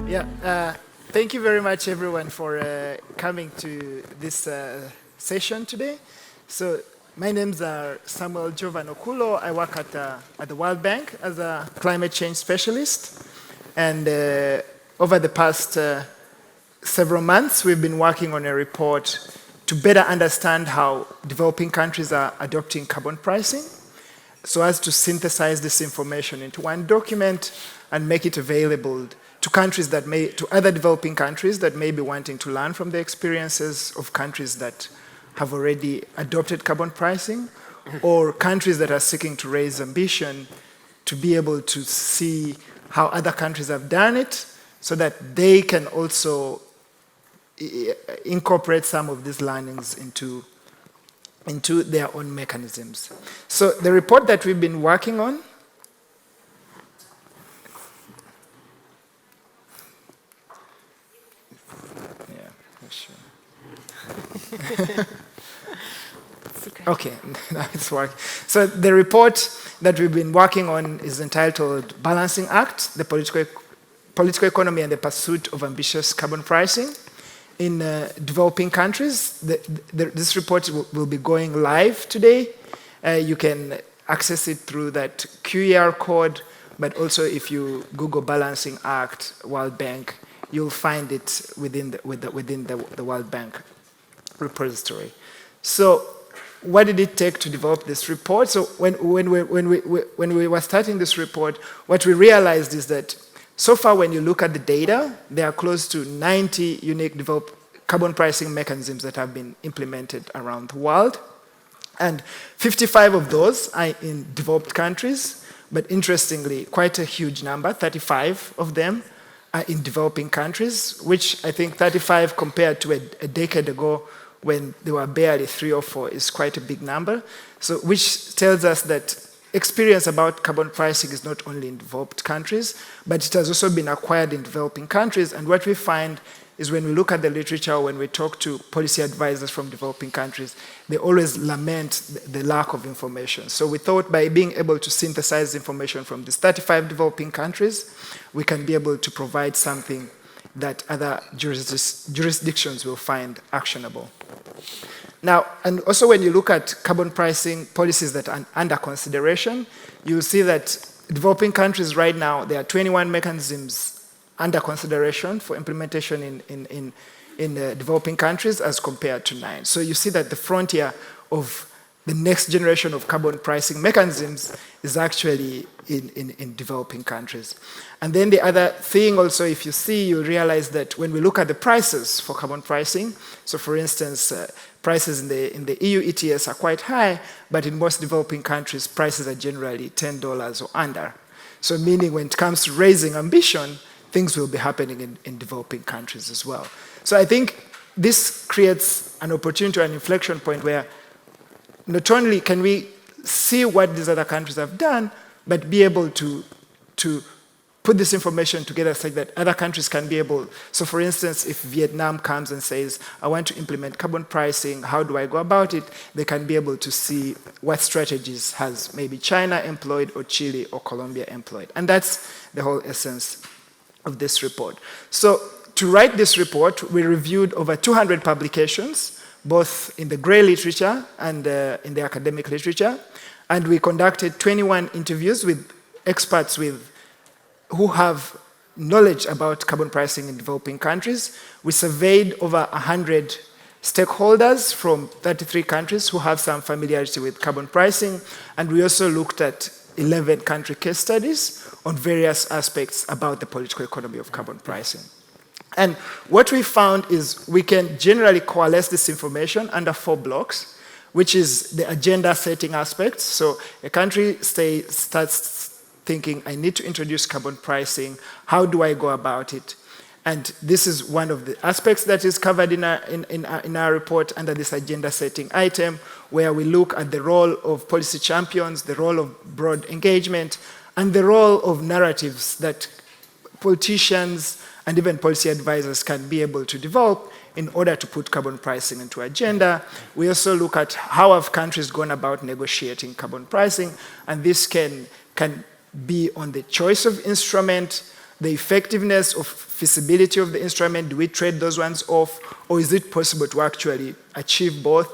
Yeah, thank you very much, everyone, for coming to this session today. So my name's Samuel Jovan Okulo. I work at the World Bank as a climate change specialist. And over the past several months, we've been working on a report to better understand how developing countries are adopting carbon pricing, so as to synthesize this information into one document and make it available to countries that to other developing countries that may be wanting to learn from the experiences of countries that have already adopted carbon pricing, or countries that are seeking to raise ambition to be able to see how other countries have done it, so that they can also incorporate some of these learnings into their own mechanisms. So the report that we've been working on, okay, now it's working. So the report that we've been working on is entitled Balancing Act, the Political Economy and the Pursuit of Ambitious Carbon Pricing in Developing Countries. This report will be going live today. You can access it through that QR code, but also if you Google Balancing Act, World Bank, you'll find it within the World Bank repository. So what did it take to develop this report? So when we were starting this report, what we realized is that so far when you look at the data, there are close to 90 unique developed carbon pricing mechanisms that have been implemented around the world. And 55 of those are in developed countries, but interestingly, quite a huge number, 35 of them are in developing countries, which I think 35 compared to a decade ago when there were barely 3 or 4 is quite a big number. So which tells us that experience about carbon pricing is not only in developed countries, but it has also been acquired in developing countries. And what we find is when we look at the literature, when we talk to policy advisors from developing countries, they always lament the lack of information. So we thought by being able to synthesize information from these 35 developing countries, we can be able to provide something that other jurisdictions will find actionable. Now, and also when you look at carbon pricing policies that are under consideration, you'll see that developing countries right now, there are 21 mechanisms under consideration for implementation in developing countries as compared to 9. So you see that the frontier of the next generation of carbon pricing mechanisms is actually in developing countries. And then the other thing also, if you see, you realize that when we look at the prices for carbon pricing, so for instance, prices in the EU ETS are quite high, but in most developing countries, prices are generally $10 or under. So meaning when it comes to raising ambition, things will be happening in developing countries as well. So I think this creates an opportunity or an inflection point where not only can we see what these other countries have done, but be able to put this information together such that other countries can be able, so for instance, if Vietnam comes and says, I want to implement carbon pricing, how do I go about it? They can be able to see what strategies has maybe China employed or Chile or Colombia employed. And that's the whole essence of this report. So to write this report, we reviewed over 200 publications, both in the gray literature and in the academic literature. And we conducted 21 interviews with experts who have knowledge about carbon pricing in developing countries. We surveyed over 100 stakeholders from 33 countries who have some familiarity with carbon pricing. And we also looked at 11 country case studies on various aspects about the political economy of carbon pricing. And what we found is we can generally coalesce this information under 4 blocks, which is the agenda setting aspects. So a country starts thinking, I need to introduce carbon pricing. How do I go about it? And this is one of the aspects that is covered in our report under this agenda setting item, where we look at the role of policy champions, the role of broad engagement, and the role of narratives that politicians and even policy advisors can be able to develop in order to put carbon pricing into agenda. We also look at how have countries gone about negotiating carbon pricing, and this can be on the choice of instrument, the effectiveness of feasibility of the instrument, do we trade those ones off, or is it possible to actually achieve both?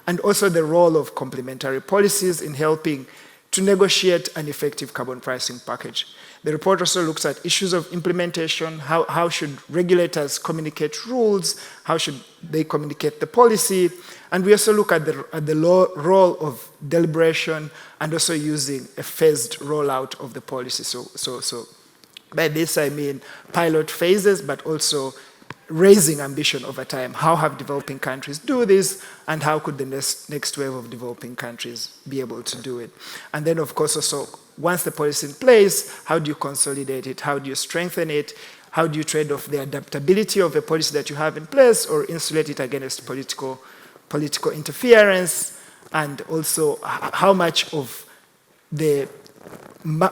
And also the role of complementary policies in helping to negotiate an effective carbon pricing package. The report also looks at issues of implementation, how should regulators communicate rules, how should they communicate the policy, and we also look at the role of deliberation and also using a phased rollout of the policy. So by this I mean pilot phases, but also raising ambition over time. How have developing countries do this, and how could the next wave of developing countries be able to do it? And then, of course, also, once the policy is in place, how do you consolidate it? How do you strengthen it? How do you trade off the adaptability of a policy that you have in place or insulate it against political interference? And also, how much of the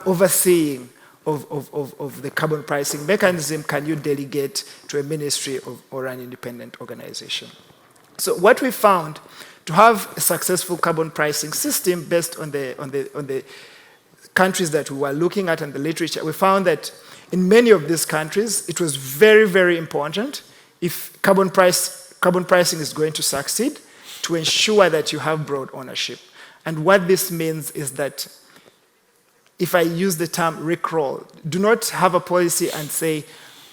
overseeing of the carbon pricing mechanism can you delegate to a ministry or an independent organization? So what we found, to have a successful carbon pricing system based on the countries that we were looking at and the literature, we found that in many of these countries, it was very, very important, if carbon pricing is going to succeed, to ensure that you have broad ownership. And what this means is that, if I use the term rickroll, do not have a policy and say,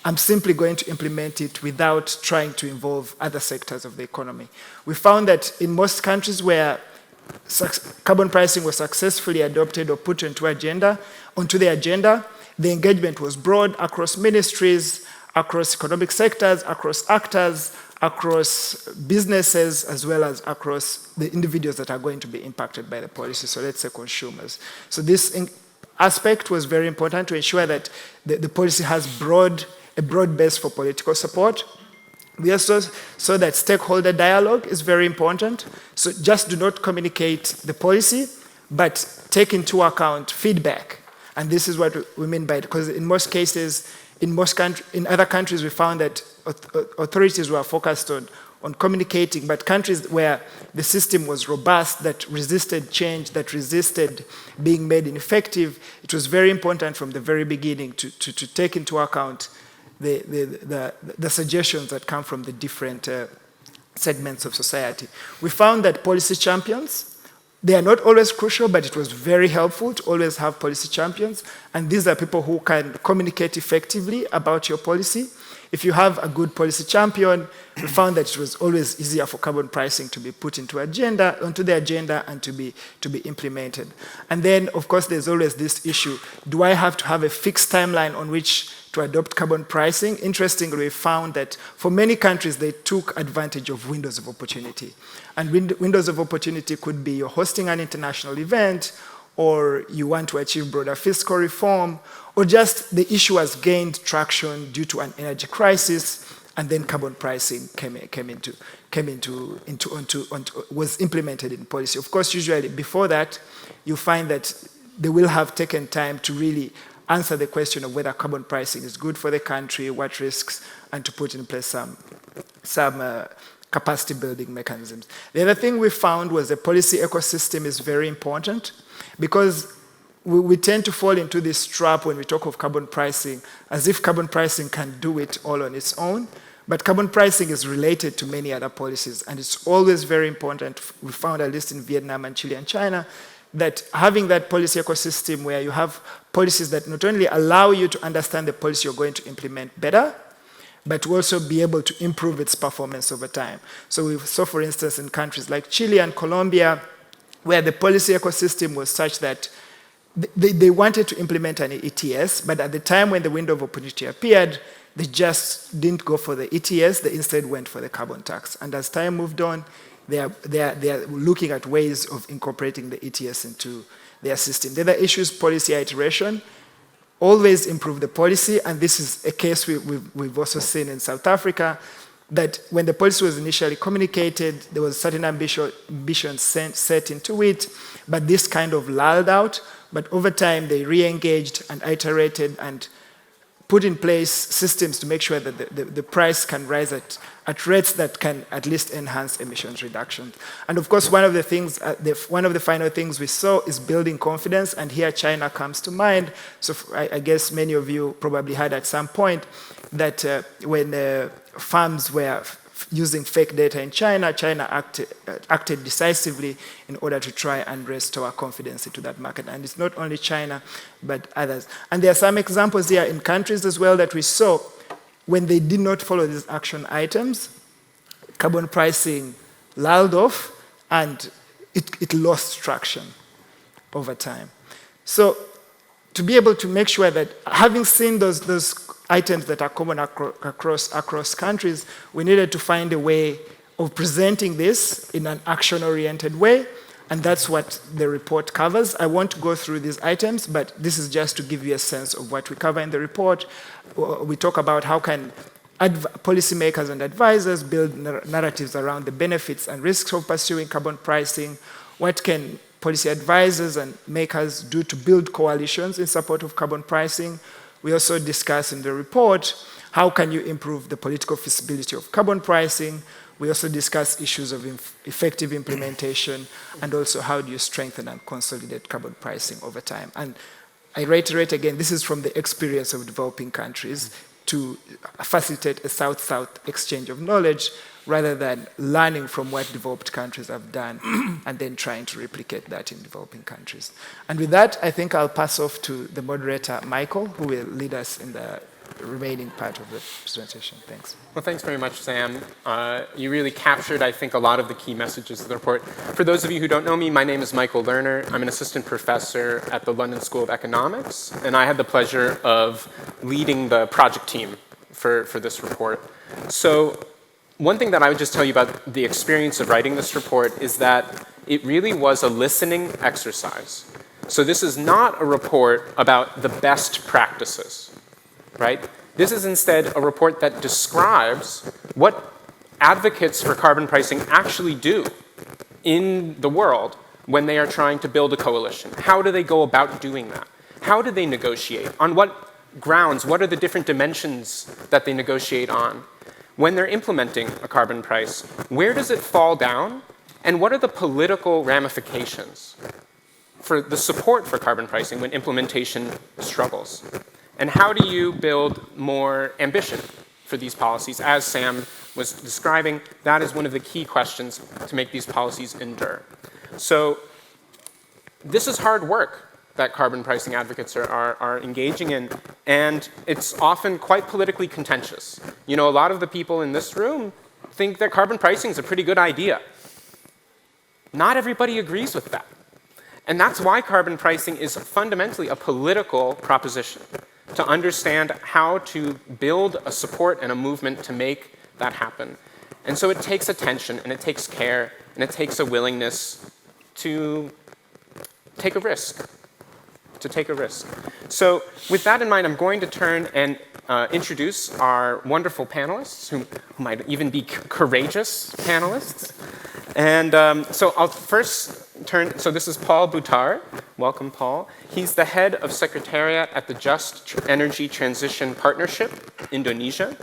I'm simply going to implement it without trying to involve other sectors of the economy. We found that in most countries where carbon pricing was successfully adopted or put onto the agenda, the engagement was broad across ministries, across economic sectors, across actors, across businesses, as well as across the individuals that are going to be impacted by the policy, so let's say consumers. So this aspect was very important to ensure that the policy has a broad base for political support. We also saw that stakeholder dialogue is very important. So just do not communicate the policy, but take into account feedback. And this is what we mean by it, because in most cases, in other countries, we found that authorities were focused on communicating, but countries where the system was robust, that resisted change, that resisted being made ineffective, it was very important from the very beginning to take into account the suggestions that come from the different segments of society. We found that policy champions, they are not always crucial, but it was very helpful to always have policy champions, and these are people who can communicate effectively about your policy. If you have a good policy champion, we found that it was always easier for carbon pricing to be put onto the agenda and to be implemented. And then, of course, there's always this issue, do I have to have a fixed timeline on which to adopt carbon pricing? Interestingly, we found that for many countries, they took advantage of windows of opportunity. And windows of opportunity could be you're hosting an international event, or you want to achieve broader fiscal reform, or just the issue has gained traction due to an energy crisis, and then carbon pricing was implemented in policy. Of course, usually before that, you find that they will have taken time to really answer the question of whether carbon pricing is good for the country, what risks, and to put in place some capacity building mechanisms. The other thing we found was the policy ecosystem is very important, because we tend to fall into this trap when we talk of carbon pricing, as if carbon pricing can do it all on its own. But carbon pricing is related to many other policies, and it's always very important. We found, at least in Vietnam and Chile and China, that having that policy ecosystem where you have policies that not only allow you to understand the policy you're going to implement better, but to also be able to improve its performance over time. So we saw, for instance, in countries like Chile and Colombia, where the policy ecosystem was such that they wanted to implement an ETS, but at the time when the window of opportunity appeared, they just didn't go for the ETS, they instead went for the carbon tax. And as time moved on, they are looking at ways of incorporating the ETS into their system. The other issue is policy iteration. Always improve the policy, and this is a case we've also seen in South Africa, that when the policy was initially communicated, there was certain ambition set into it, but this kind of lulled out. But over time, they re-engaged and iterated and put in place systems to make sure that the price can rise at rates that can at least enhance emissions reduction. And of course, one of the final things we saw is building confidence, and here China comes to mind. So I guess many of you probably heard at some point that when farms were using fake data in China, China acted decisively in order to try and restore confidence into that market. And it's not only China, but others. And there are some examples here in countries as well that we saw when they did not follow these action items, carbon pricing lulled off, and it lost traction over time. So to be able to make sure that, having seen those items that are common across countries, we needed to find a way of presenting this in an action-oriented way, and that's what the report covers. I won't go through these items, but this is just to give you a sense of what we cover in the report. We talk about how can policymakers and advisors build narratives around the benefits and risks of pursuing carbon pricing. What can policy advisors and makers do to build coalitions in support of carbon pricing? We also discuss in the report how can you improve the political feasibility of carbon pricing. We also discuss issues of effective implementation, and also how do you strengthen and consolidate carbon pricing over time. And I reiterate again, this is from the experience of developing countries to facilitate a South-South exchange of knowledge, rather than learning from what developed countries have done and then trying to replicate that in developing countries. And with that, I think I'll pass off to the moderator, Michael, who will lead us in the remaining part of the presentation. Thanks. Well, thanks very much, Sam. You really captured, I think, a lot of the key messages of the report. For those of you who don't know me, my name is Michael Lerner. I'm an assistant professor at the London School of Economics, and I had the pleasure of leading the project team for this report. So one thing that I would just tell you about the experience of writing this report is that it really was a listening exercise. So this is not a report about the best practices, right? This is instead a report that describes what advocates for carbon pricing actually do in the world when they are trying to build a coalition. How do they go about doing that? How do they negotiate? On what grounds? What are the different dimensions that they negotiate on? When they're implementing a carbon price, where does it fall down? And what are the political ramifications for the support for carbon pricing when implementation struggles? And how do you build more ambition for these policies? As Sam was describing, that is one of the key questions to make these policies endure. So this is hard work that carbon pricing advocates are engaging in, and it's often quite politically contentious. You know, a lot of the people in this room think that carbon pricing is a pretty good idea. Not everybody agrees with that. And that's why carbon pricing is fundamentally a political proposition, to understand how to build a support and a movement to make that happen. And so it takes attention, and it takes care, and it takes a willingness to take a risk. So with that in mind, I'm going to turn and introduce our wonderful panelists, who might even be courageous panelists. And so I'll first turn, so this is Paul Butar. Welcome, Paul. He's the head of Secretariat at the Just Energy Transition Partnership, Indonesia.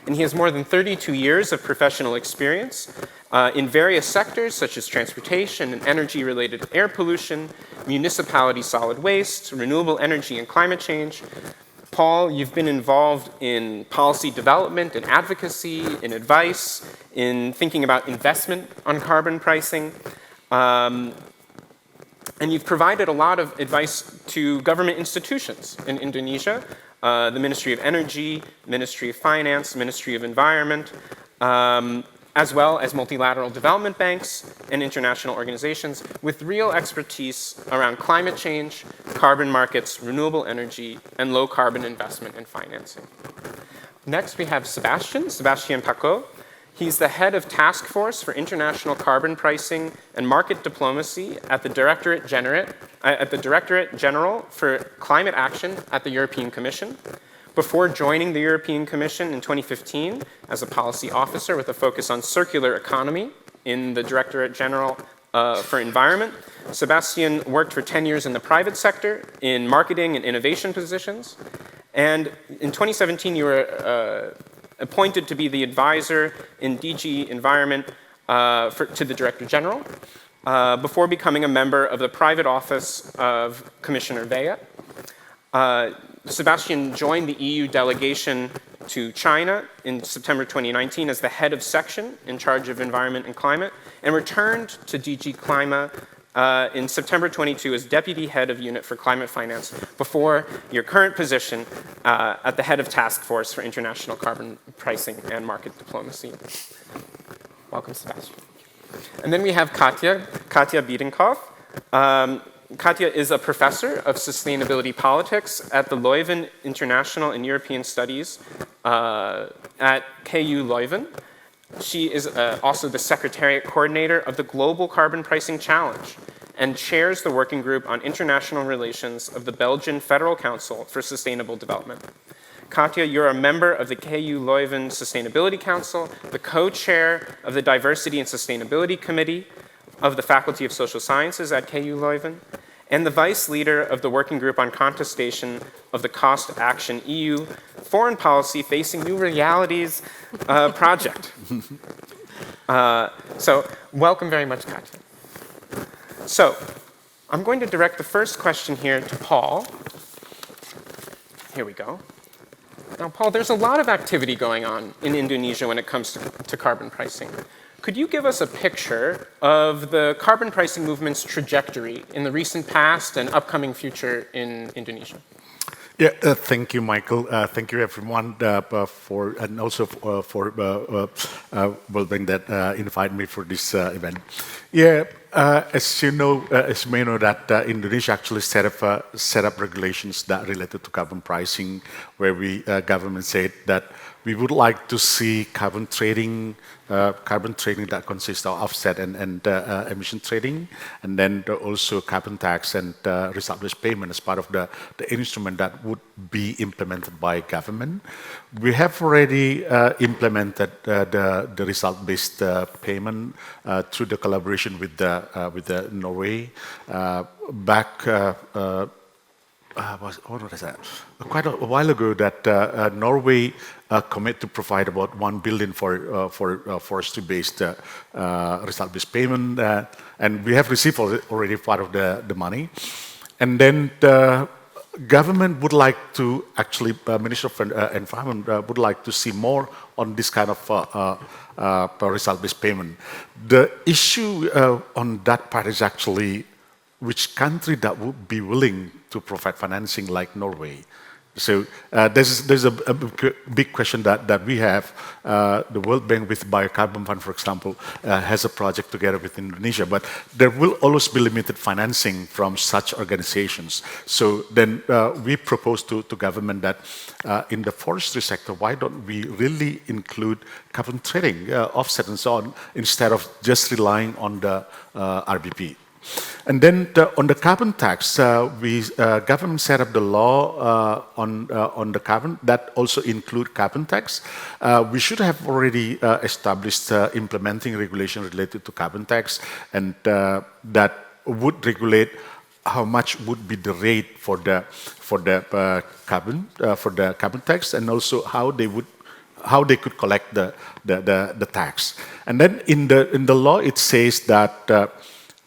And he has more than 32 years of professional experience in various sectors, such as transportation and energy-related air pollution, municipality solid waste, renewable energy and climate change. Paul, you've been involved in policy development, in advocacy, in advice, in thinking about investment on carbon pricing. And you've provided a lot of advice to government institutions in Indonesia, the Ministry of Energy, Ministry of Finance, Ministry of Environment, as well as multilateral development banks and international organizations with real expertise around climate change, carbon markets, renewable energy, and low carbon investment and financing. Next, we have Sebastian Paco. He's the head of Task Force for International Carbon Pricing and Market Diplomacy at the Directorate General for Climate Action at the European Commission. Before joining the European Commission in 2015 as a policy officer with a focus on circular economy in the Directorate General for Environment, Sebastian worked for 10 years in the private sector in marketing and innovation positions. And in 2017, you were appointed to be the advisor in DG Environment to the Director General before becoming a member of the private office of Commissioner Vea. Sebastian joined the EU delegation to China in September 2019 as the head of section in charge of environment and climate, and returned to DG Climate in September 22 as deputy head of unit for climate finance before your current position at the head of task force for international carbon pricing and market diplomacy. Welcome, Sebastian. And then we have Katja Biedenkopf. Katja is a professor of sustainability politics at the Leuven International and European Studies at KU Leuven. She is also the Secretariat Coordinator of the Global Carbon Pricing Challenge and chairs the working group on international relations of the Belgian Federal Council for Sustainable Development. Katja, you're a member of the KU Leuven Sustainability Council, the co-chair of the Diversity and Sustainability Committee of the Faculty of Social Sciences at KU Leuven, and the vice leader of the working group on contestation of the Cost Action EU Foreign Policy Facing New Realities project. So welcome very much, Katja. So I'm going to direct the first question here to Paul. Here we go. Now, Paul, there's a lot of activity going on in Indonesia when it comes to carbon pricing. Could you give us a picture of the carbon pricing movement's trajectory in the recent past and upcoming future in Indonesia? Yeah, thank you, Michael. Thank you, everyone, for and also for World that invited me for this event. Yeah, as you may know, that Indonesia actually set up regulations that related to carbon pricing, where government said that we would like to see carbon trading that consists of offset and emission trading, and then also carbon tax and result-based payment as part of the instrument that would be implemented by government. We have already implemented the result-based payment through the collaboration with the Norway back. What was that? Quite a while ago, that Norway committed to provide about 1 billion for forestry-based result-based payment, and we have received already part of the money. And then the government would like to actually, Minister of Environment would like to see more on this kind of result-based payment. The issue on that part is actually which country that would be willing to provide financing like Norway. So there's a big question that we have. The World Bank with Biocarbon Fund, for example, has a project together with Indonesia, but there will always be limited financing from such organizations. So then we propose to government that in the forestry sector, why don't we really include carbon trading, offset and so on, instead of just relying on the RBP. And then on the carbon tax, government set up the law on the carbon that also include carbon tax. We should have already established implementing regulation related to carbon tax, and that would regulate how much would be the rate for the carbon tax, and also how they could collect the tax. And then in the law it says that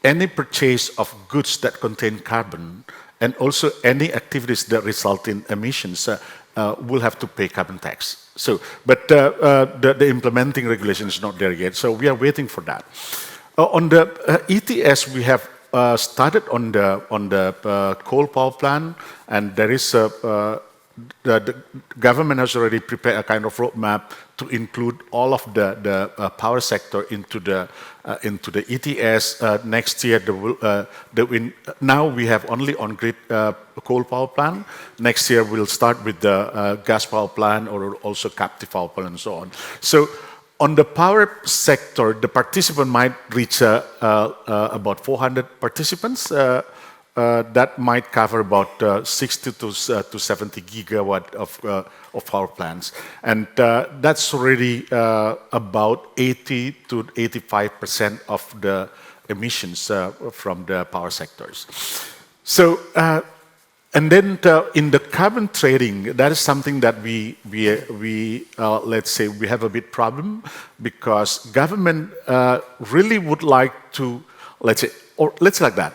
any purchase of goods that contain carbon and also any activities that result in emissions will have to pay carbon tax. So, but the implementing regulation is not there yet, so we are waiting for that. On the ETS, we have started on the coal power plant, and there is the government has already prepared a kind of roadmap to include all of the power sector into the ETS. Next year, now we have only on-grid coal power plant. Next year, we'll start with the gas power plant or also captive power plant and so on. So on the power sector, the participant might reach about 400 participants. That might cover about 60 to 70 gigawatt of power plants. And that's already about 80 to 85% of the emissions from the power sectors. So And then in the carbon trading, that is something that let's say we have a bit problem, because government really would like to, let's say like that.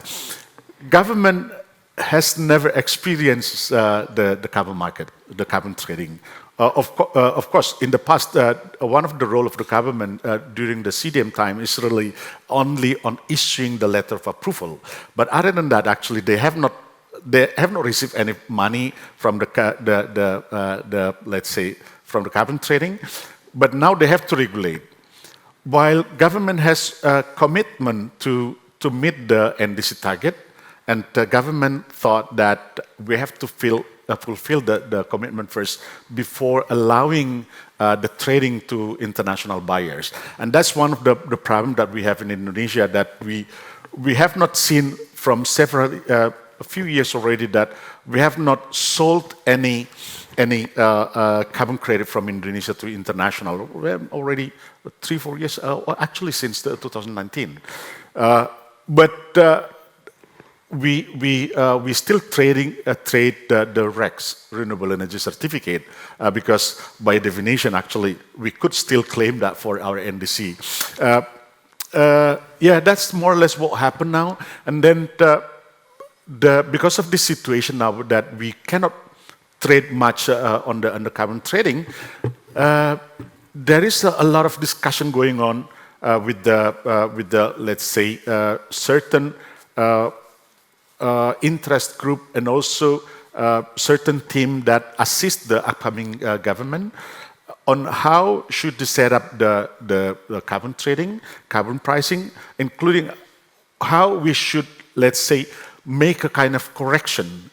Government has never experienced the carbon market, the carbon trading. Of course, in the past, one of the role of the government during the CDM time is really only on issuing the letter of approval. But other than that, actually, they have not received any money from let's say, from the carbon trading. But now they have to regulate. While government has a commitment to meet the NDC target, and the government thought that we have to fulfill the commitment first before allowing the trading to international buyers. And that's one of the problems that we have in Indonesia, that we have not seen from a few years already, that we have not sold any carbon credit from Indonesia to international. We have already 3-4 years, actually since 2019. But we still trade the RECs, Renewable Energy Certificate, because by definition, actually, we could still claim that for our NDC. Yeah, that's more or less what happened now. And then because of this situation now that we cannot trade much on the carbon trading, there is a lot of discussion going on with the let's say certain interest group, and also certain team that assist the upcoming government on how should they set up the carbon trading, carbon pricing, including how we should, let's say, make a kind of correction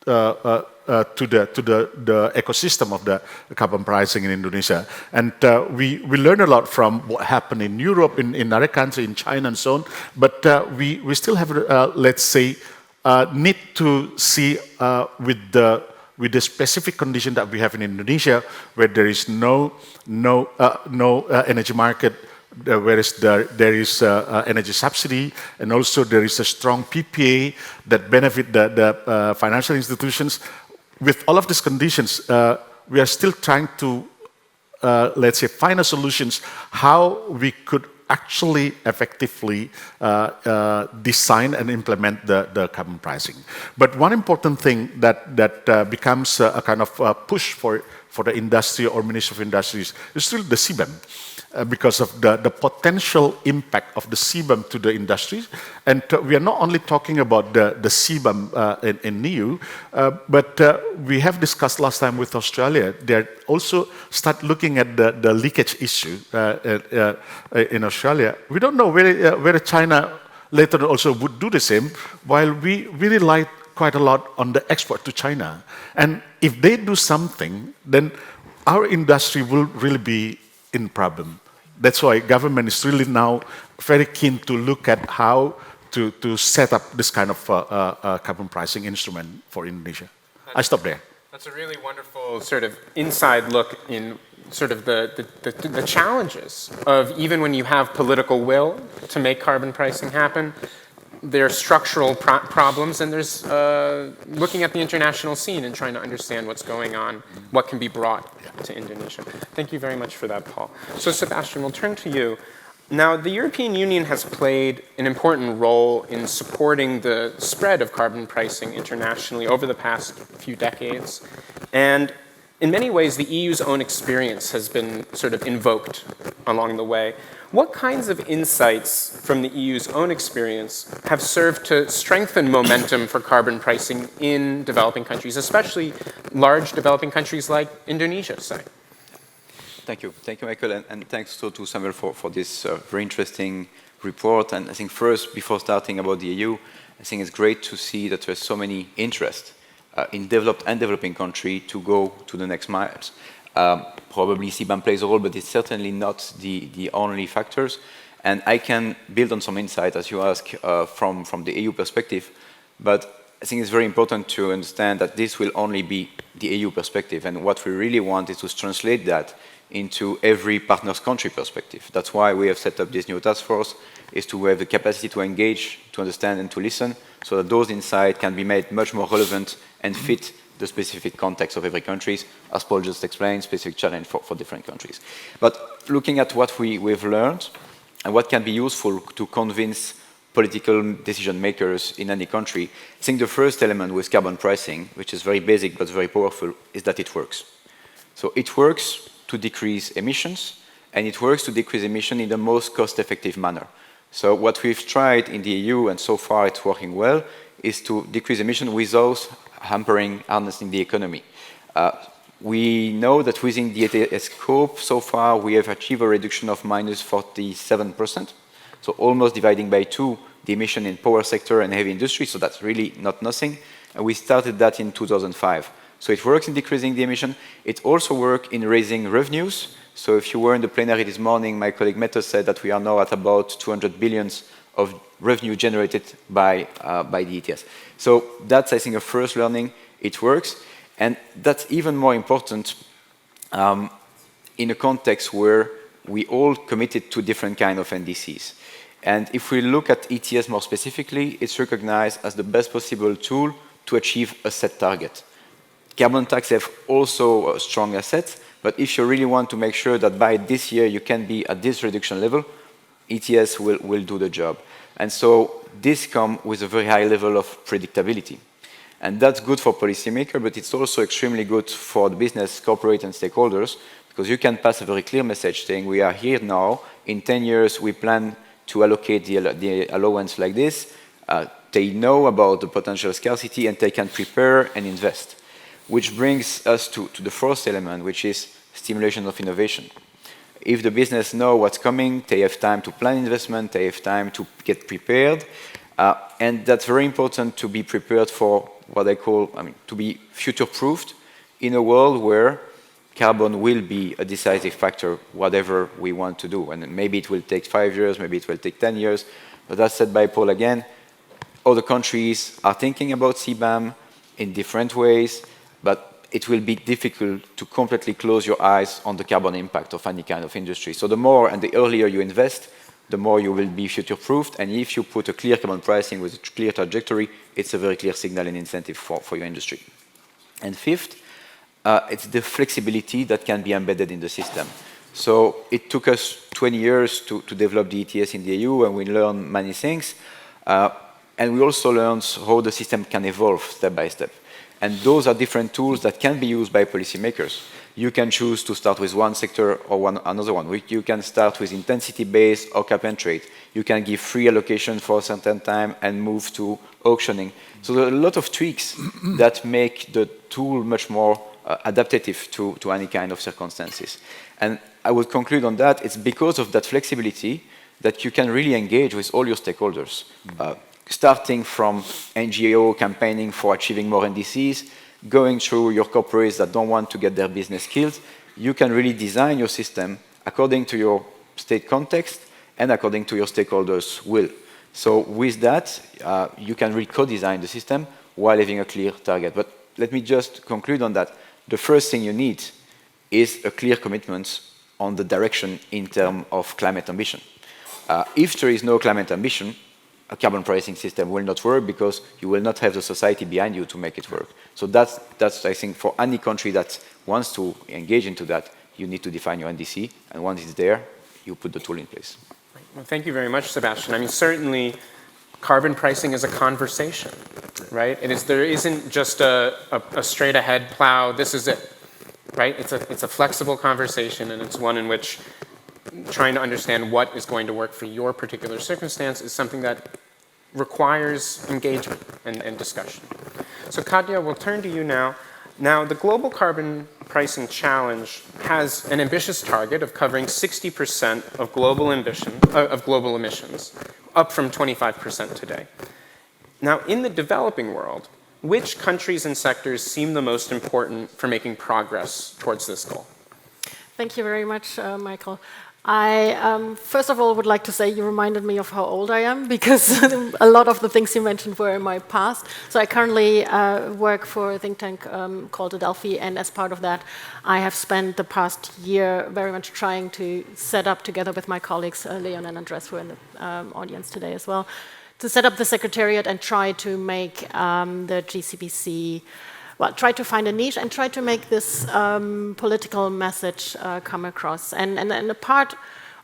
to the ecosystem of the carbon pricing in Indonesia. And we learn a lot from what happened in Europe, in other countries, in China and so on. But we still have, let's say, need to see with the specific condition that we have in Indonesia, where there is no energy market, whereas there is energy subsidy, and also there is a strong PPA that benefit the financial institutions. With all of these conditions, we are still trying to, let's say, find a solutions how we could actually effectively design and implement the carbon pricing. But one important thing that becomes a kind of push for the industry or Ministry of Industries is still the CBAM. Because of the potential impact of the CBAM to the industries. And we are not only talking about the CBAM in EU, but we have discussed last time with Australia. They also start looking at the leakage issue in Australia. We don't know whether China later also would do the same, while we really rely quite a lot on the export to China. And if they do something, then our industry will really be in problem. That's why government is really now very keen to look at how to set up this kind of carbon pricing instrument for Indonesia. I stop there. That's a really wonderful sort of inside look in sort of the challenges of, even when you have political will to make carbon pricing happen, there are structural problems, and there's looking at the international scene and trying to understand what's going on, what can be brought to Indonesia. Thank you very much for that, Paul. So Sebastian, we'll turn to you. Now, the European Union has played an important role in supporting the spread of carbon pricing internationally over the past few decades. And in many ways, the EU's own experience has been sort of invoked along the way. What kinds of insights from the EU's own experience have served to strengthen momentum for carbon pricing in developing countries, especially large developing countries like Indonesia, say? Thank you, Michael, and thanks to Samuel for this very interesting report. And I think first, before starting about the EU, I think it's great to see that there's so many interest in developed and developing countries to go to the next miles. Probably CBAM plays a role, but it's certainly not the only factors. And I can build on some insight, as you ask, from the EU perspective. But I think it's very important to understand that this will only be the EU perspective. And what we really want is to translate that into every partner's country perspective. That's why we have set up this new task force, is to have the capacity to engage, to understand and to listen, so that those insights can be made much more relevant and fit the specific context of every country, as Paul just explained, specific challenge for different countries. But looking at what we've learned and what can be useful to convince political decision makers in any country, I think the first element with carbon pricing, which is very basic but very powerful, is that it works. So it works to decrease emissions, and it works to decrease emission in the most cost-effective manner. So what we've tried in the EU, and so far it's working well, is to decrease emission without harnessing the economy. We know that within the ETS scope, so far we have achieved a reduction of minus 47%, so almost dividing by 2 the emission in power sector and heavy industry, so that's really not nothing. And we started that in 2005. So it works in decreasing the emission. It also works in raising revenues. So if you were in the plenary this morning, my colleague Mette said that we are now at about 200 billions of revenue generated by the ETS. So that's, I think, a first learning. It works. And that's even more important in a context where we all committed to different kind of NDCs. And if we look at ETS more specifically, it's recognized as the best possible tool to achieve a set target. Carbon tax have also a strong asset, but if you really want to make sure that by this year you can be at this reduction level, ETS will do the job. And so this comes with a very high level of predictability. And that's good for policymakers, but it's also extremely good for the business, corporate and stakeholders, because you can pass a very clear message saying we are here now, in 10 years we plan to allocate the allowance like this. They know about the potential scarcity and they can prepare and invest. Which brings us to the first element, which is stimulation of innovation. If the business know what's coming, they have time to plan investment, they have time to get prepared, and that's very important to be prepared for what I call, to be future-proofed in a world where carbon will be a decisive factor, whatever we want to do. And maybe it will take 5 years, maybe it will take 10 years, but as said by Paul again, other countries are thinking about CBAM in different ways, but it will be difficult to completely close your eyes on the carbon impact of any kind of industry. So the more and the earlier you invest, the more you will be future-proofed. And if you put a clear carbon pricing with a clear trajectory, it's a very clear signal and incentive for your industry. And fifth, it's the flexibility that can be embedded in the system. So it took us 20 years to develop the ETS in the EU, and we learned many things. And we also learned how the system can evolve step by step. And those are different tools that can be used by policymakers. You can choose to start with one sector or another one. You can start with intensity-based or cap and trade. You can give free allocation for a certain time and move to auctioning. So there are a lot of tweaks that make the tool much more adaptive to any kind of circumstances. And I would conclude on that. It's because of that flexibility that you can really engage with all your stakeholders. Starting from NGO campaigning for achieving more NDCs, going through your corporates that don't want to get their business killed, you can really design your system according to your state context and according to your stakeholders' will. So with that, you can really co-design the system while having a clear target. But let me just conclude on that. The first thing you need is a clear commitment on the direction in terms of climate ambition. If there is no climate ambition, a carbon pricing system will not work because you will not have the society behind you to make it work. So that's I think, for any country that wants to engage into that, you need to define your NDC, and once it's there, you put the tool in place. Well, thank you very much, Sebastian. I mean, certainly, carbon pricing is a conversation, right? There isn't just a straight-ahead plow, this is it, right? It's a flexible conversation, and it's one in which trying to understand what is going to work for your particular circumstance is something that requires engagement and discussion. So Katja, we'll turn to you now. Now, the Global Carbon Pricing Challenge has an ambitious target of covering 60% of global emissions, up from 25% today. Now, in the developing world, which countries and sectors seem the most important for making progress towards this goal? Thank you very much, Michael. I, first of all, would like to say you reminded me of how old I am, because a lot of the things you mentioned were in my past. So I currently work for a think tank called Adelphi, and as part of that, I have spent the past year very much trying to set up, together with my colleagues, Leon and Andres, who are in the audience today as well, to set up the secretariat and try to make the GCBC, well, try to find a niche and try to make this political message come across. And a part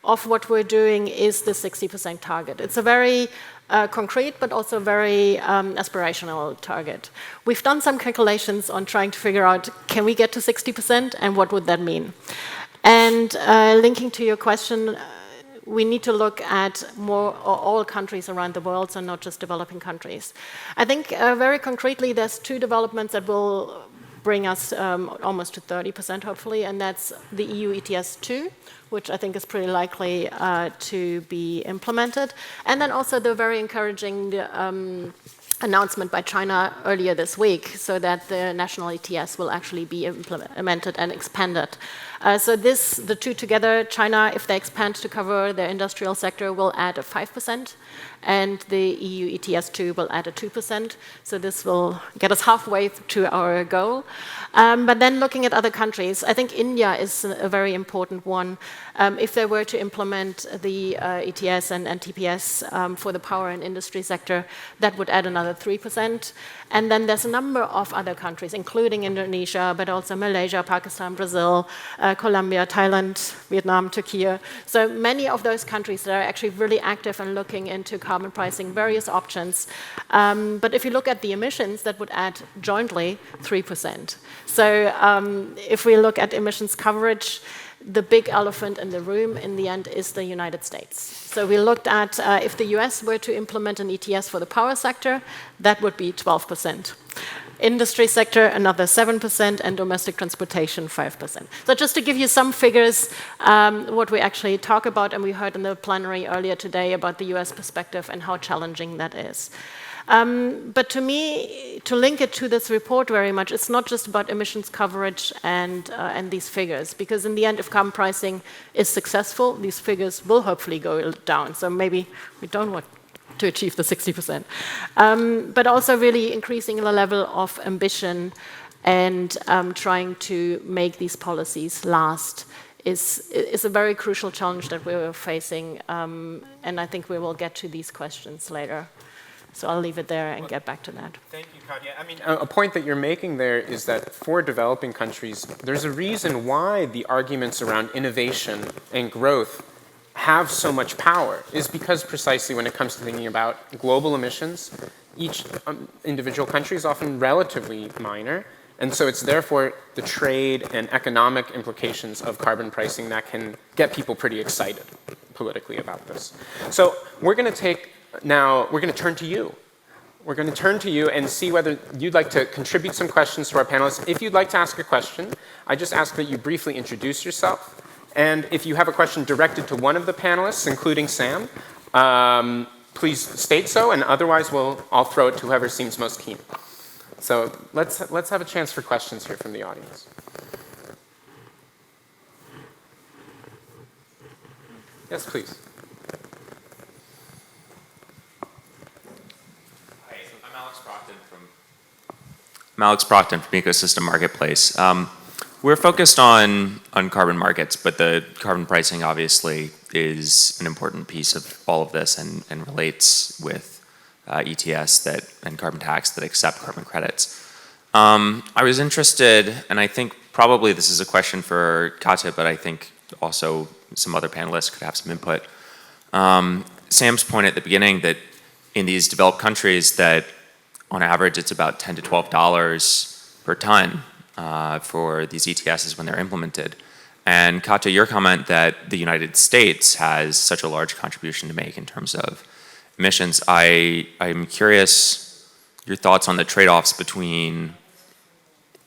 of what we're doing is the 60% target. It's a very concrete, but also very aspirational target. We've done some calculations on trying to figure out, can we get to 60% and what would that mean? And linking to your question, we need to look at all countries around the world, so not just developing countries. I think very concretely, there's two developments that will bring us almost to 30%, hopefully, and that's the EU ETS 2, which I think is pretty likely to be implemented, and then also the very encouraging announcement by China earlier this week, so that the national ETS will actually be implemented and expanded. So the two together, China, if they expand to cover their industrial sector, will add a 5%, and the EU ETS 2 will add a 2%. So this will get us halfway to our goal. But then looking at other countries, I think India is a very important one. If they were to implement the ETS and TPS for the power and industry sector, that would add another 3%. And then there's a number of other countries, including Indonesia, but also Malaysia, Pakistan, Brazil, Colombia, Thailand, Vietnam, Turkey. So many of those countries that are actually really active and looking into carbon pricing, various options. But if you look at the emissions, that would add jointly 3%. So if we look at emissions coverage, the big elephant in the room in the end is the United States. So we looked at if the US were to implement an ETS for the power sector, that would be 12%. Industry sector, another 7%, and domestic transportation, 5%. So just to give you some figures, what we actually talk about, and we heard in the plenary earlier today about the US perspective and how challenging that is. But to me, to link it to this report very much, it's not just about emissions coverage and these figures, because in the end, if carbon pricing is successful, these figures will hopefully go down. So maybe we don't want to achieve the 60%. But also really increasing the level of ambition and trying to make these policies last is a very crucial challenge that we're facing. And I think we will get to these questions later. So I'll leave it there and get back to that. Thank you, Katja. I mean, a point that you're making there is that for developing countries, there's a reason why the arguments around innovation and growth have so much power, is because precisely when it comes to thinking about global emissions, each individual country is often relatively minor. And so it's therefore the trade and economic implications of carbon pricing that can get people pretty excited politically about this. So we're going to turn to you. We're going to turn to you and see whether you'd like to contribute some questions to our panelists. If you'd like to ask a question, I just ask that you briefly introduce yourself. And if you have a question directed to one of the panelists, including Sam, please state so, and otherwise I'll throw it to whoever seems most keen. So let's have a chance for questions here from the audience. Yes, please. I'm Alex Brockton from Ecosystem Marketplace. We're focused on carbon markets, but the carbon pricing obviously is an important piece of all of this and relates with ETS and carbon tax that accept carbon credits. I was interested, and I think probably this is a question for Katja, but I think also some other panelists could have some input. Sam's point at the beginning that in these developed countries that on average, it's about $10 to $12 per ton for these ETSs when they're implemented. And Katja, your comment that the United States has such a large contribution to make in terms of emissions, I'm curious your thoughts on the trade-offs between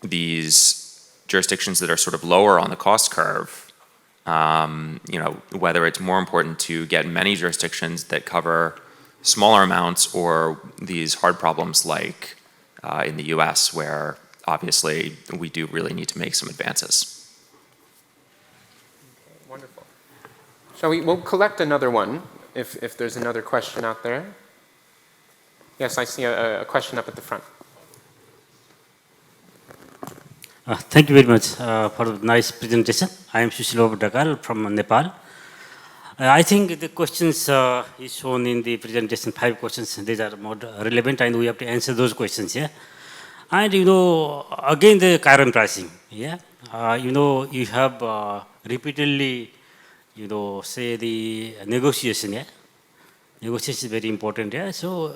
these jurisdictions that are sort of lower on the cost curve, whether it's more important to get many jurisdictions that cover smaller amounts or these hard problems like in the US where obviously we do really need to make some advances. Wonderful. We'll collect another one if there's another question out there. Yes, I see a question up at the front. Thank you very much for the nice presentation. I am Sushilo Dakal from Nepal. I think the questions is shown in the presentation, 5 questions. These are more relevant and we have to answer those questions, yeah. And again the carbon pricing, yeah. You have repeatedly, say the negotiation, yeah. Negotiation is very important, yeah. So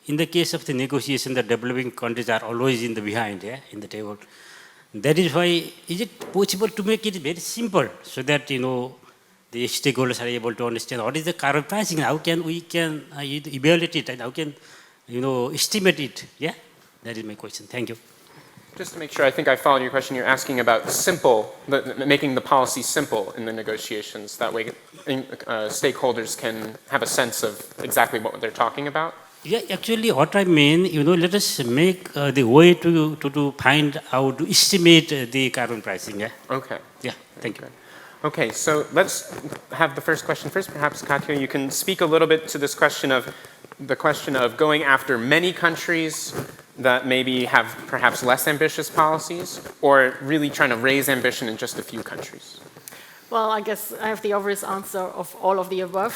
in the case of the negotiation, the developing countries are always in the behind, yeah, in the table. That is why, is it possible to make it very simple so that, the stakeholders are able to understand what is the carbon pricing, how can we evaluate it, and how can, estimate it, yeah? That is my question. Thank you. Just to make sure, I think I followed your question. You're asking about making the policy simple in the negotiations. That way stakeholders can have a sense of exactly what they're talking about. Yeah, actually what I mean, let us make the way to find out, to estimate the carbon pricing, yeah? Okay. Yeah, thank you. Okay, so let's have the first question first. Perhaps, Katya, you can speak a little bit to this question of going after many countries that maybe have perhaps less ambitious policies, or really trying to raise ambition in just a few countries. Well, I guess I have the obvious answer of all of the above.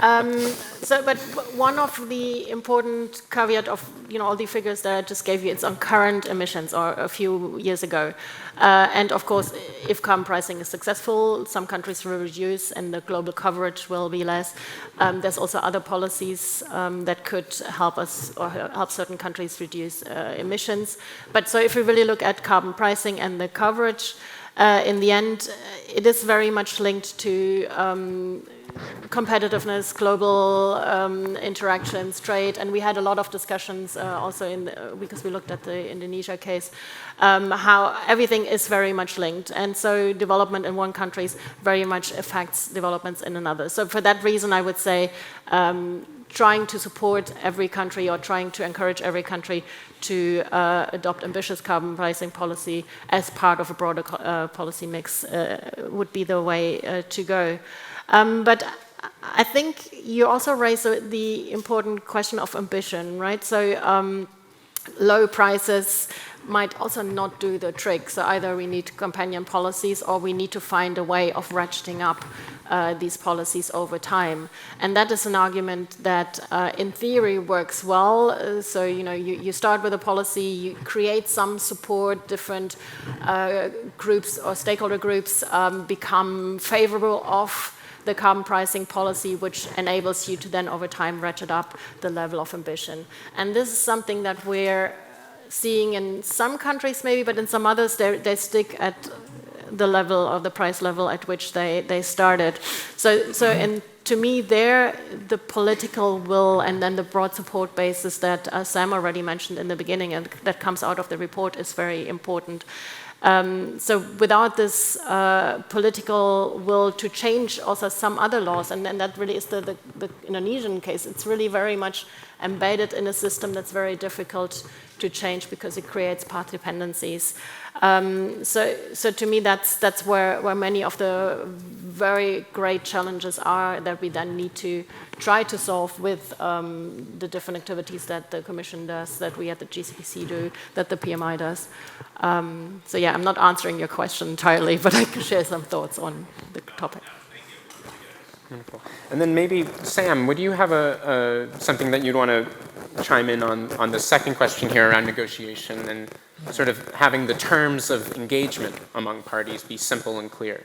But one of the important caveat of all the figures that I just gave you, it's on current emissions or a few years ago. And of course, if carbon pricing is successful, some countries will reduce and the global coverage will be less. There's also other policies that could help us or help certain countries reduce emissions. But so if we really look at carbon pricing and the coverage, in the end, it is very much linked to competitiveness, global interactions, trade, and we had a lot of discussions also because we looked at the Indonesia case, how everything is very much linked, and so development in one country very much affects developments in another. So for that reason, I would say trying to support every country or trying to encourage every country to adopt ambitious carbon pricing policy as part of a broader policy mix would be the way to go. But I think you also raised the important question of ambition, right? So low prices might also not do the trick. So either we need companion policies or we need to find a way of ratcheting up these policies over time. And that is an statement that in theory works well. So you start with a policy, you create some support, different groups or stakeholder groups become favorable of the carbon pricing policy, which enables you to then over time ratchet up the level of ambition. And this is something that we're seeing in some countries maybe, but in some others they stick at the level or the price level at which they started. So and to me the political will and then the broad support basis that Sam already mentioned in the beginning and that comes out of the report is very important. So without this political will to change also some other laws, and that really is the Indonesian case, it's really very much embedded in a system that's very difficult to change because it creates path dependencies. So to me that's where many of the very great challenges are that we then need to try to solve with the different activities that the Commission does, that we at the GCPC do, that the PMI does. So yeah, I'm not answering your question entirely, but I can share some thoughts on the topic. Wonderful. And then maybe, Sam, would you have something that you'd want to chime in on the second question here around negotiation and sort of having the terms of engagement among parties be simple and clear?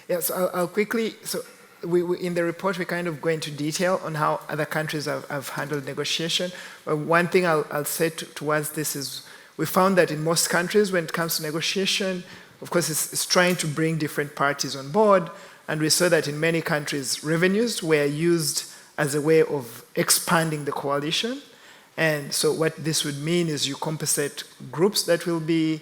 Yeah, so I'll quickly, so we in the report we kind of go into detail on how other countries have handled negotiation. One thing I'll say towards this is we found that in most countries when it comes to negotiation, of course it's trying to bring different parties on board, and we saw that in many countries revenues were used as a way of expanding the coalition. And so what this would mean is you compensate groups that will be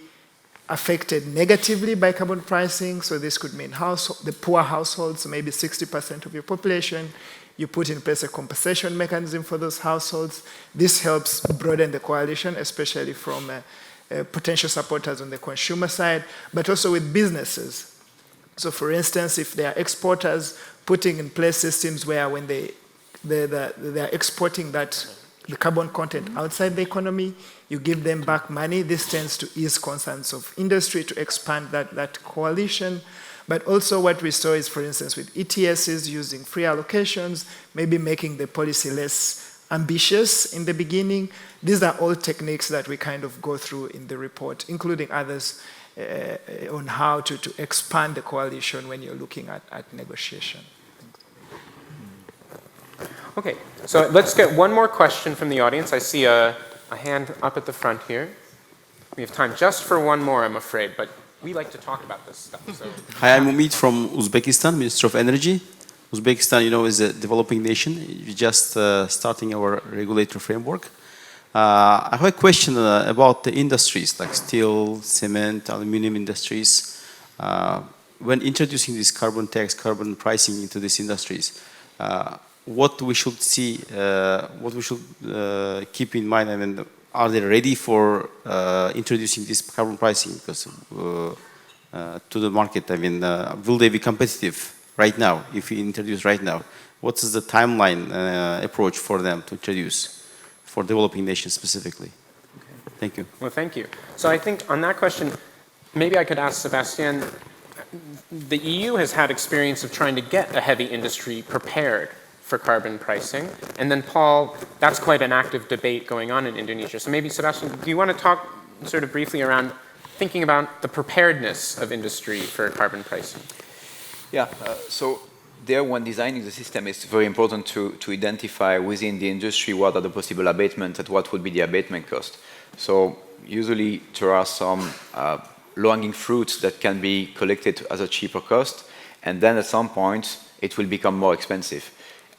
affected negatively by carbon pricing. So this could mean the poor households, so maybe 60% of your population. You put in place a compensation mechanism for those households. This helps broaden the coalition, especially from potential supporters on the consumer side, but also with businesses. So for instance, if they are exporters, putting in place systems where when they are exporting the carbon content outside the economy, you give them back money. This tends to ease concerns of industry to expand that coalition. But also what we saw is, for instance, with ETSs using free allocations, maybe making the policy less ambitious in the beginning. These are all techniques that we kind of go through in the report, including others on how to expand the coalition when you're looking at negotiation. Okay, so let's get one more question from the audience. I see a hand up at the front here. We have time just for one more, I'm afraid, but we like to talk about this stuff. So. Hi, I'm Umid from Uzbekistan, Minister of Energy. Uzbekistan, you know, is a developing nation. We're just starting our regulatory framework. I have a question about the industries like steel, cement, aluminum industries. When introducing this carbon tax, carbon pricing into these industries, what we should see, what we should keep in mind, I mean, are they ready for introducing this carbon pricing because, to the market? I mean, will they be competitive right now if we introduce right now? What is the timeline approach for them to introduce for developing nations specifically? Okay. Thank you. Well, thank you. So I think on that question, maybe I could ask Sebastian. The EU has had experience of trying to get a heavy industry prepared for carbon pricing. And then Paul, that's quite an active debate going on in Indonesia. So maybe Sebastian, do you want to talk sort of briefly around thinking about the preparedness of industry for carbon pricing? Yeah, so there when designing the system, it's very important to identify within the industry what are the possible abatements and what would be the abatement cost. So usually there are some low-hanging fruits that can be collected at a cheaper cost, and then at some point it will become more expensive.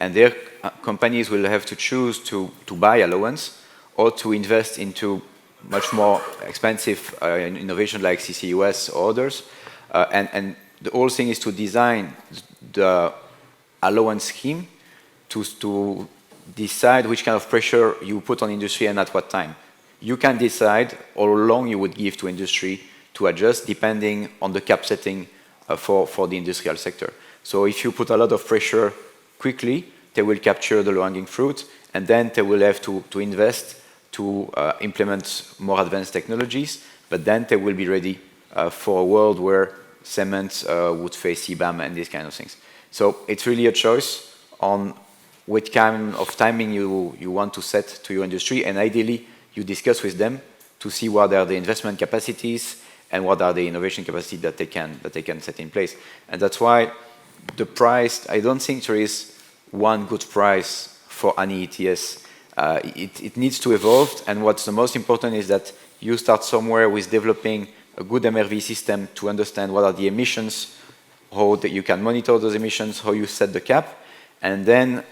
And their companies will have to choose to buy allowance or to invest into much more expensive innovation like CCUS or others. And the whole thing is to design the allowance scheme to decide which kind of pressure you put on industry and at what time. You can decide how long you would give to industry to adjust depending on the cap setting for the industrial sector. So if you put a lot of pressure quickly, they will capture the low-hanging fruit, and then they will have to invest to implement more advanced technologies, but then they will be ready for a world where cement would face CBAM and these kind of things. So it's really a choice on what kind of timing you want to set to your industry, and ideally you discuss with them to see what are the investment capacities and what are the innovation capacities that they can set in place. And that's why the price, I don't think there is one good price for any ETS. It needs to evolve, and what's the most important is that you start somewhere with developing a good MRV system to understand what are the emissions, how you can monitor those emissions, how you set the cap, and then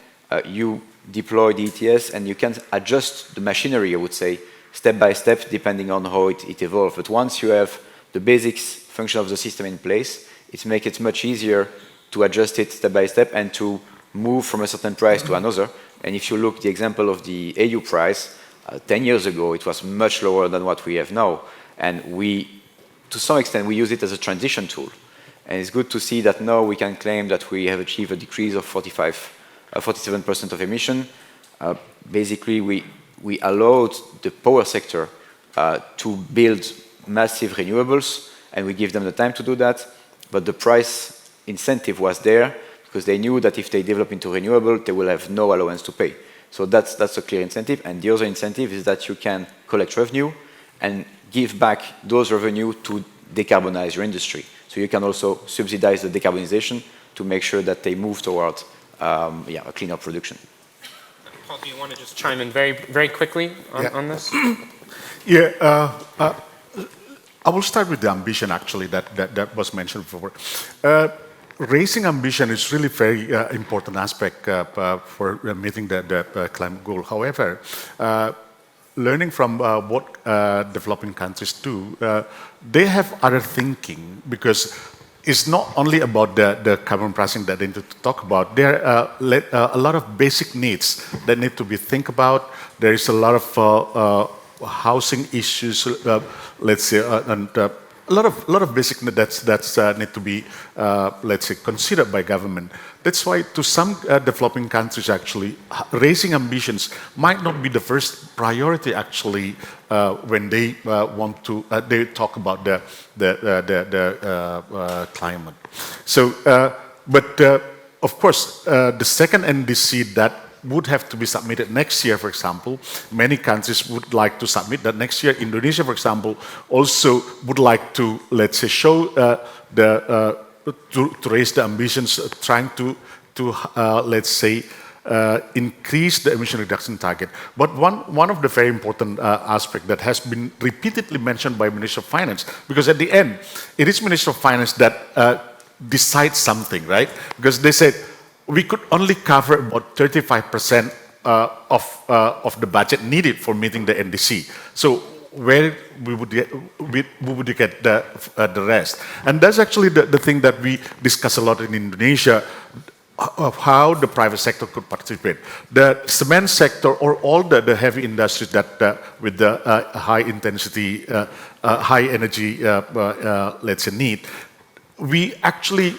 you deploy the ETS, and you can adjust the machinery, I would say, step by step, depending on how it evolves. But once you have the basics function of the system in place, it makes it much easier to adjust it step by step and to move from a certain price to another. And if you look at the example of the AU price, 10 years ago, it was much lower than what we have now. And we, to some extent, we use it as a transition tool. And it's good to see that now we can claim that we have achieved a decrease of 47% of emission. Basically, we allowed the power sector to build massive renewables, and we give them the time to do that. But the price incentive was there because they knew that if they develop into renewable, they will have no allowance to pay. So that's a clear incentive. And the other incentive is that you can collect revenue and give back those revenue to decarbonize your industry. So you can also subsidize the decarbonization to make sure that they move toward a cleaner production. Paul, do you want to just chime in very, very quickly on this? Yeah, I will start with the ambition, actually, that was mentioned before. Raising ambition is really very important aspect for meeting the climate goal. However, learning from what developing countries do, they have other thinking, because it's not only about the carbon pricing that they need to talk about. There are a lot of basic needs that need to be think about. There is a lot of housing issues, let's say, and a lot of basic needs that's need to be, let's say, considered by government. That's why to some developing countries actually, raising ambitions might not be the first priority actually when they want to, they talk about the climate. So, but of course, the second NDC that would have to be submitted next year, for example. Many countries would like to submit that next year. Indonesia, for example, also would like to, let's say, show to raise the ambitions, trying to let's say, increase the emission reduction target. But one of the very important aspects that has been repeatedly mentioned by Minister of Finance, because at the end, it is Minister of Finance that decides something, right? Because they said, we could only cover about 35% of the budget needed for meeting the NDC. So where we would get the rest? And that's actually the thing that we discuss a lot in Indonesia, of how the private sector could participate. The cement sector or all the heavy industries that with the high intensity, high energy, let's say, need, we actually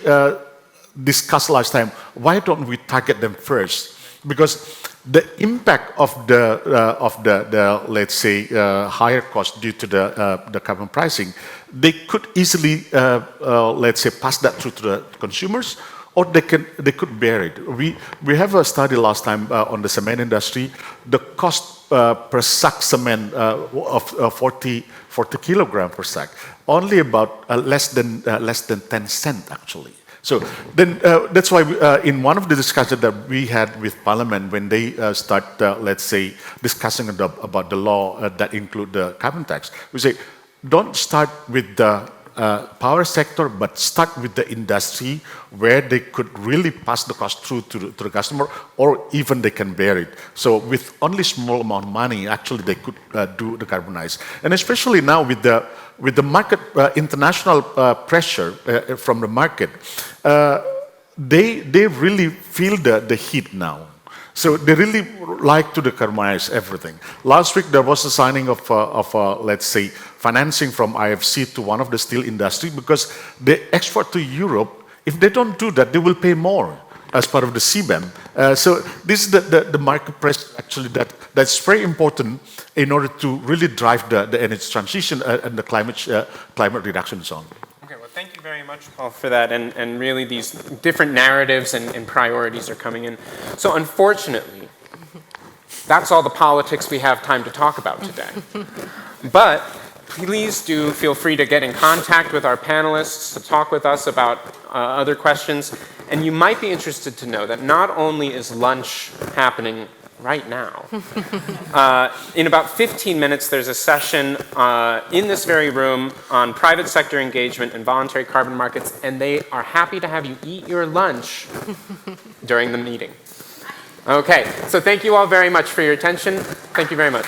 discussed last time, why don't we target them first? Because the impact of the let's say, higher cost due to the carbon pricing, they could easily, let's say, pass that through to the consumers, or they could bear it. We have a study last time on the cement industry. The cost per sack cement of 40 kilogram per sack, only about less than 10 cents actually. So then that's why in one of the discussions that we had with Parliament, when they start, let's say, discussing about the law that include the carbon tax, we say, don't start with the power sector, but start with the industry where they could really pass the cost through to the customer, or even they can bear it. So with only small amount of money, actually they could do the carbonize. And especially now with the market, international pressure from the market, they really feel the heat now. So they really like to decarbonize everything. Last week there was a signing of let's say, financing from I4C to one of the steel industry, because they export to Europe. If they don't do that, they will pay more as part of the CBAM. So this is the market pressure actually that's very important in order to really drive the energy transition and the climate reduction zone. Okay, well, thank you very much, Paul, for that. And really these different narratives and priorities are coming in. So unfortunately, that's all the politics we have time to talk about today. But please do feel free to get in contact with our panelists to talk with us about other questions. And you might be interested to know that not only is lunch happening right now, in about 15 minutes there's a session in this very room on private sector engagement and voluntary carbon markets, and they are happy to have you eat your lunch during the meeting. Okay, so thank you all very much for your attention. Thank you very much.